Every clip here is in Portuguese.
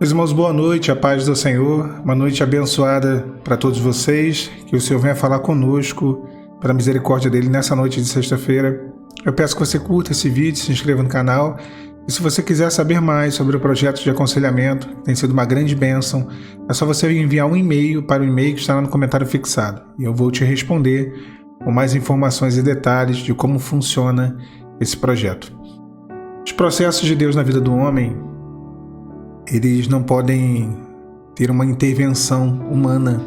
Meus irmãos, boa noite, a paz do Senhor, uma noite abençoada para todos vocês, que o Senhor venha falar conosco, pela misericórdia dele, nessa noite de sexta-feira. Eu peço que você curta esse vídeo, se inscreva no canal, e se você quiser saber mais sobre o projeto de aconselhamento, que tem sido uma grande bênção, é só você enviar um e-mail para o e-mail que está lá no comentário fixado, e eu vou te responder com mais informações e detalhes de como funciona esse projeto. Os processos de Deus na vida do homem, eles não podem ter uma intervenção humana.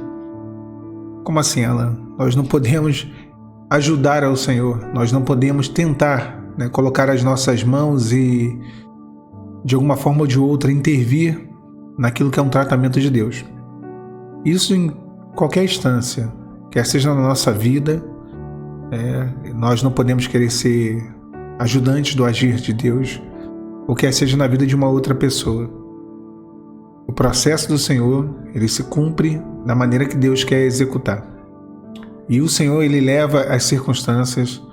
Como assim, Alan? Nós não podemos ajudar ao Senhor, nós não podemos tentar, colocar as nossas mãos e, de alguma forma ou de outra, intervir naquilo que é um tratamento de Deus. Isso em qualquer instância, quer seja na nossa vida, nós não podemos querer ser ajudantes do agir de Deus, ou quer seja na vida de uma outra pessoa. O processo do Senhor, ele se cumpre da maneira que Deus quer executar. E o Senhor, ele leva as circunstâncias,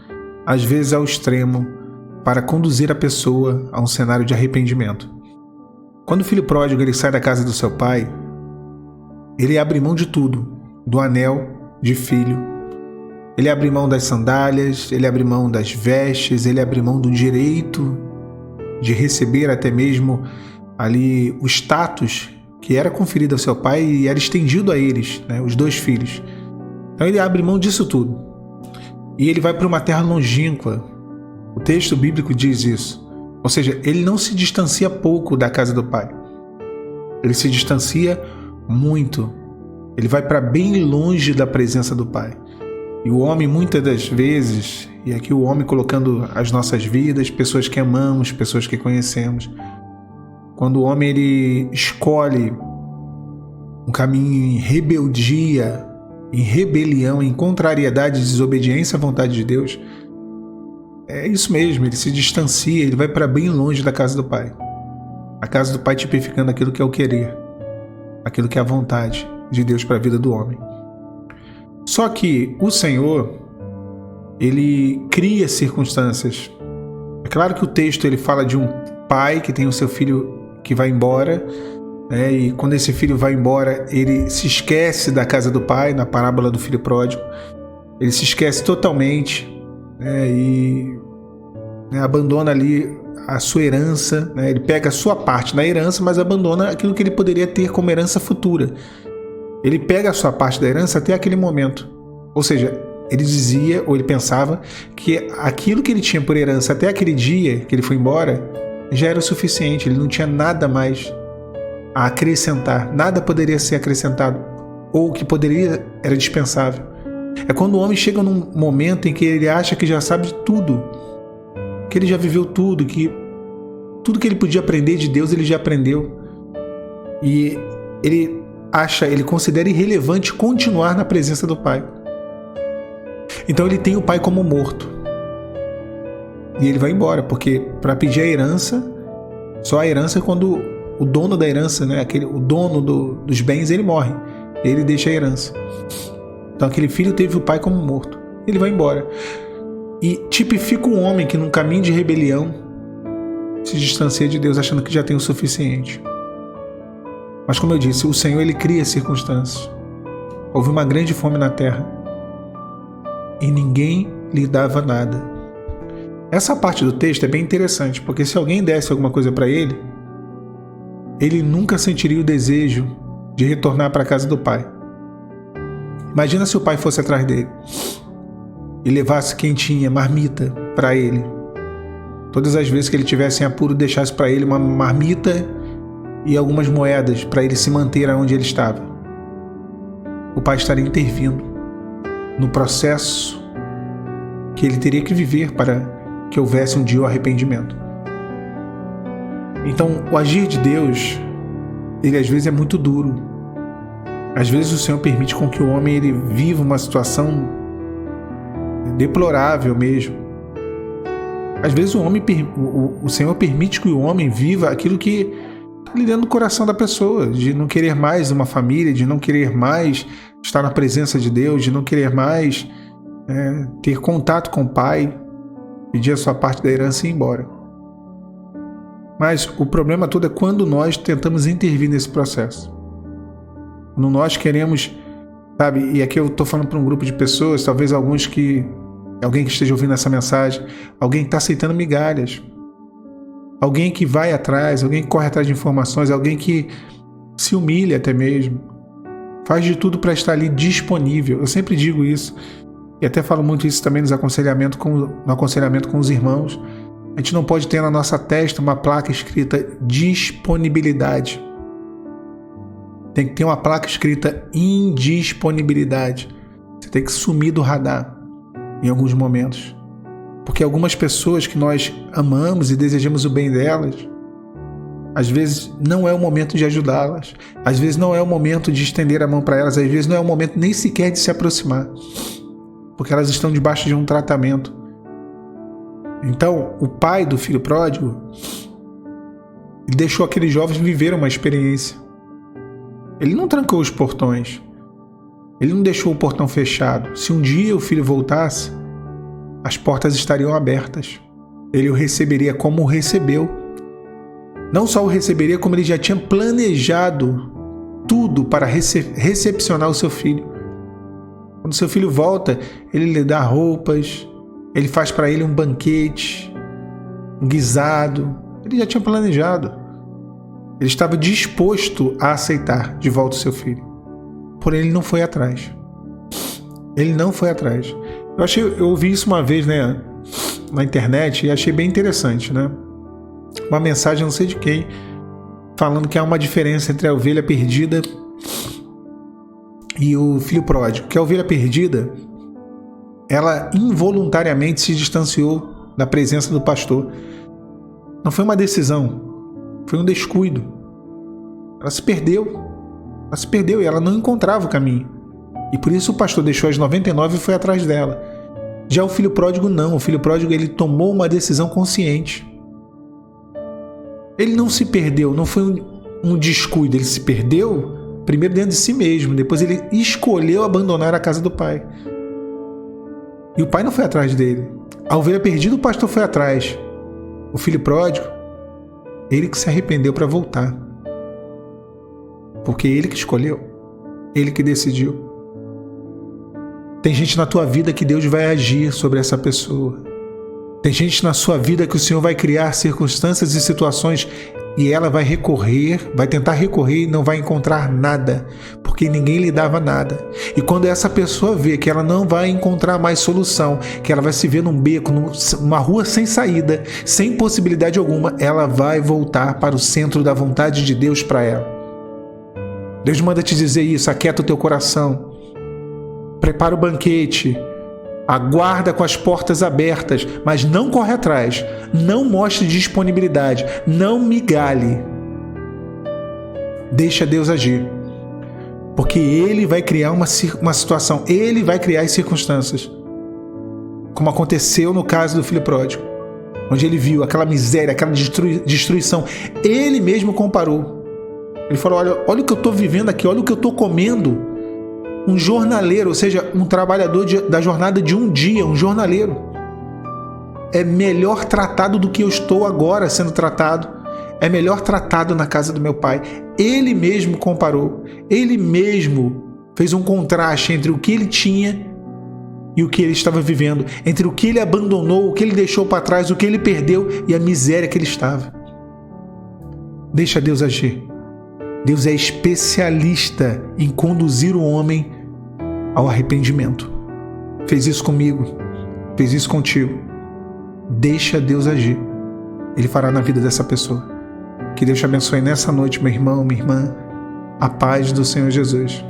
às vezes ao extremo, para conduzir a pessoa a um cenário de arrependimento. Quando o filho pródigo ele sai da casa do seu pai, ele abre mão de tudo, do anel de filho, ele abre mão das sandálias, ele abre mão das vestes, ele abre mão do direito de receber até mesmo ali o status que era conferido ao seu pai e era estendido a eles, os dois filhos. Então ele abre mão disso tudo. E ele vai para uma terra longínqua. O texto bíblico diz isso. Ou seja, ele não se distancia pouco da casa do pai. Ele se distancia muito. Ele vai para bem longe da presença do pai. E o homem, muitas das vezes, e aqui o homem colocando as nossas vidas, pessoas que amamos, pessoas que conhecemos, quando o homem ele escolhe um caminho em rebeldia, em rebelião, em contrariedade, desobediência à vontade de Deus, é isso mesmo, ele se distancia, ele vai para bem longe da casa do Pai. A casa do Pai tipificando aquilo que é o querer, aquilo que é a vontade de Deus para a vida do homem. Só que o Senhor, ele cria circunstâncias. É claro que o texto ele fala de um pai que tem o seu filho que vai embora, e quando esse filho vai embora, ele se esquece da casa do pai, na parábola do filho pródigo. Ele se esquece totalmente, e abandona ali a sua herança, ele pega a sua parte da herança, mas abandona aquilo que ele poderia ter como herança futura. Ele pega a sua parte da herança até aquele momento. Ou seja, ele dizia, ou ele pensava, que aquilo que ele tinha por herança até aquele dia que ele foi embora já era o suficiente, ele não tinha nada mais a acrescentar, nada poderia ser acrescentado, ou o que poderia era dispensável. É quando o homem chega num momento em que ele acha que já sabe de tudo, que ele já viveu tudo, que tudo que ele podia aprender de Deus ele já aprendeu, e ele considera irrelevante continuar na presença do Pai. Então ele tem o Pai como morto. E ele vai embora, porque para pedir a herança, só a herança é quando o dono da herança, o dono dos bens, ele morre. Ele deixa a herança. Então aquele filho teve o pai como morto. Ele vai embora. E tipifica um homem que num caminho de rebelião se distancia de Deus achando que já tem o suficiente. Mas como eu disse, o Senhor ele cria circunstâncias. Houve uma grande fome na terra e ninguém lhe dava nada. Essa parte do texto é bem interessante, porque se alguém desse alguma coisa para ele, ele nunca sentiria o desejo de retornar para a casa do pai. Imagina se o pai fosse atrás dele e levasse quentinha, marmita para ele. Todas as vezes que ele tivesse em apuro, deixasse para ele uma marmita e algumas moedas para ele se manter onde ele estava. O pai estaria intervindo no processo que ele teria que viver para que houvesse um dia o arrependimento. Então, o agir de Deus, ele às vezes é muito duro. Às vezes o Senhor permite com que o homem ele viva uma situação deplorável mesmo. Às vezes o Senhor permite que o homem viva aquilo que está ali dentro do coração da pessoa, de não querer mais uma família, de não querer mais estar na presença de Deus, de não querer mais ter contato com o Pai, pedir a sua parte da herança e ir embora. Mas o problema todo é quando nós tentamos intervir nesse processo. Quando nós queremos, sabe, e aqui eu estou falando para um grupo de pessoas, talvez alguém que esteja ouvindo essa mensagem, alguém que está aceitando migalhas, alguém que vai atrás, alguém que corre atrás de informações, alguém que se humilha até mesmo, faz de tudo para estar ali disponível. Eu sempre digo isso, e até falo muito isso também no aconselhamento com os irmãos. A gente não pode ter na nossa testa uma placa escrita disponibilidade. Tem que ter uma placa escrita indisponibilidade. Você tem que sumir do radar em alguns momentos. Porque algumas pessoas que nós amamos e desejamos o bem delas, às vezes não é o momento de ajudá-las. Às vezes não é o momento de estender a mão para elas. Às vezes não é o momento nem sequer de se aproximar. Porque elas estão debaixo de um tratamento. Então, o pai do filho pródigo, ele deixou aqueles jovens viver uma experiência. Ele não trancou os portões. Ele não deixou o portão fechado. Se um dia o filho voltasse, as portas estariam abertas. Ele o receberia como o recebeu. Não só o receberia, como ele já tinha planejado tudo para recepcionar o seu filho. Quando seu filho volta, ele lhe dá roupas, ele faz para ele um banquete, um guisado. Ele já tinha planejado. Ele estava disposto a aceitar de volta o seu filho. Porém, ele não foi atrás. Ele não foi atrás. Eu ouvi isso uma vez, né, na internet e achei bem interessante, né? Uma mensagem, não sei de quem, falando que há uma diferença entre a ovelha perdida e o filho pródigo. Que a ovelha perdida, ela involuntariamente se distanciou da presença do pastor. Não foi uma decisão, foi um descuido. Ela se perdeu e ela não encontrava o caminho. E por isso o pastor deixou as 99 e foi atrás dela. Já o filho pródigo não. O filho pródigo, ele tomou uma decisão consciente. Ele não se perdeu, não foi um descuido. Ele se perdeu primeiro dentro de si mesmo. Depois ele escolheu abandonar a casa do pai. E o pai não foi atrás dele. A ovelha perdida, o pastor foi atrás. O filho pródigo, ele que se arrependeu para voltar. Porque ele que escolheu. Ele que decidiu. Tem gente na tua vida que Deus vai agir sobre essa pessoa. Tem gente na sua vida que o Senhor vai criar circunstâncias e situações e ela vai tentar recorrer e não vai encontrar nada, porque ninguém lhe dava nada. E quando essa pessoa vê que ela não vai encontrar mais solução, que ela vai se ver num beco, numa rua sem saída, sem possibilidade alguma, ela vai voltar para o centro da vontade de Deus para ela. Deus manda te dizer isso, aquieta o teu coração, prepara o banquete, aguarda com as portas abertas, mas não corre atrás, não mostre disponibilidade, não migale. Deixa Deus agir, porque Ele vai criar uma situação, Ele vai criar as circunstâncias, como aconteceu no caso do filho pródigo, onde ele viu aquela miséria, aquela destruição. Ele mesmo comparou. Ele falou, olha o que eu estou vivendo aqui, olha o que eu estou comendo. Um jornaleiro, ou seja, um trabalhador da jornada de um dia, um jornaleiro, é melhor tratado do que eu estou agora sendo tratado, é melhor tratado na casa do meu pai. Ele mesmo comparou, ele mesmo fez um contraste entre o que ele tinha e o que ele estava vivendo, entre o que ele abandonou, o que ele deixou para trás, o que ele perdeu e a miséria que ele estava. Deixa Deus agir. Deus é especialista em conduzir o homem ao arrependimento. Fez isso comigo, fez isso contigo. Deixa Deus agir. Ele fará na vida dessa pessoa. Que Deus te abençoe nessa noite, meu irmão, minha irmã. A paz do Senhor Jesus.